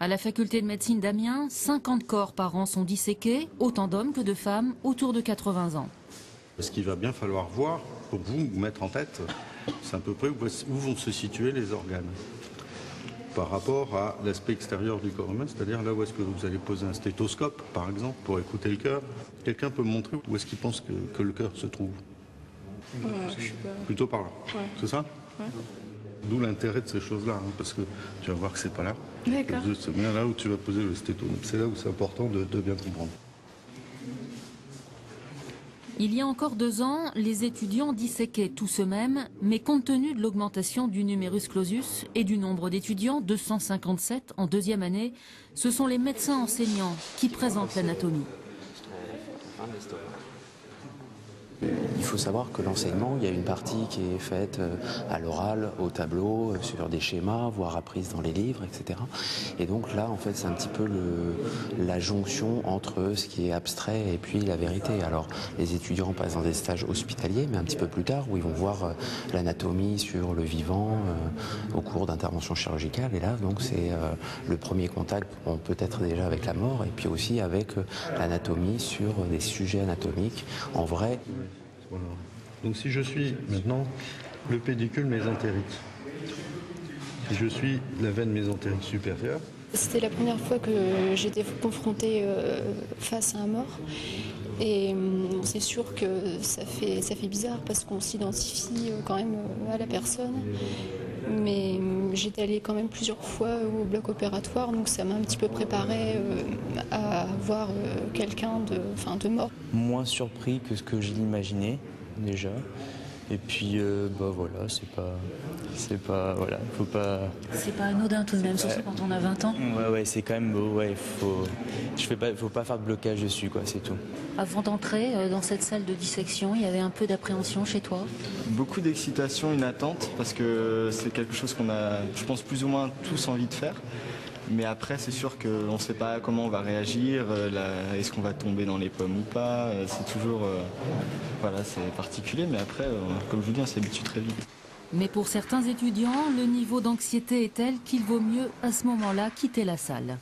À la faculté de médecine d'Amiens, 50 corps par an sont disséqués, autant d'hommes que de femmes, autour de 80 ans. Ce qu'il va bien falloir voir, pour vous mettre en tête, c'est à peu près où vont se situer les organes par rapport à l'aspect extérieur du corps humain, c'est-à-dire là où est-ce que vous allez poser un stéthoscope, par exemple, pour écouter le cœur. Quelqu'un peut me montrer où est-ce qu'il pense que le cœur se trouve? Je sais pas. Plutôt par là, Ouais. c'est ça? Ouais. D'où l'intérêt de ces choses-là, hein, parce que tu vas voir que c'est pas là. D'accord. C'est bien là où tu vas poser le stéto. C'est là où c'est important de bien comprendre. Il y a encore 2 ans, les étudiants disséquaient tous eux-mêmes, mais compte tenu de l'augmentation du numerus clausus et du nombre d'étudiants, 257 en 2e année, ce sont les médecins enseignants qui présentent l'anatomie. Il faut savoir que l'enseignement, il y a une partie qui est faite à l'oral, au tableau, sur des schémas, voire apprise dans les livres, etc. Et donc là, en fait, c'est un petit peu la jonction entre ce qui est abstrait et puis la vérité. Alors, les étudiants passent dans des stages hospitaliers, mais un petit peu plus tard, où ils vont voir l'anatomie sur le vivant au cours d'interventions chirurgicales. Et là, donc, c'est le premier contact, peut-être déjà avec la mort, et puis aussi avec l'anatomie sur des sujets anatomiques en vrai. Voilà. Donc si je suis maintenant le pédicule mésentérique, si je suis la veine mésentérique supérieure. C'était la première fois que j'étais confrontée face à un mort. Et c'est sûr que ça fait bizarre parce qu'on s'identifie quand même à la personne. Mais j'étais allée quand même plusieurs fois au bloc opératoire, donc ça m'a un petit peu préparée à voir quelqu'un de mort. Moins surpris que ce que je l'imaginais déjà. Et puis voilà, voilà, faut pas. C'est pas anodin tout de même, surtout quand on a 20 ans. Ouais, c'est quand même beau, ouais, faut pas faire de blocage dessus, quoi, c'est tout. Avant d'entrer dans cette salle de dissection, il y avait un peu d'appréhension chez toi? Beaucoup d'excitation, une attente, parce que c'est quelque chose qu'on a, je pense, plus ou moins tous envie de faire. Mais après, c'est sûr qu'on ne sait pas comment on va réagir, est-ce qu'on va tomber dans les pommes ou pas, c'est toujours, voilà, c'est particulier, mais après, comme je vous dis, on s'habitue très vite. Mais pour certains étudiants, le niveau d'anxiété est tel qu'il vaut mieux à ce moment-là quitter la salle.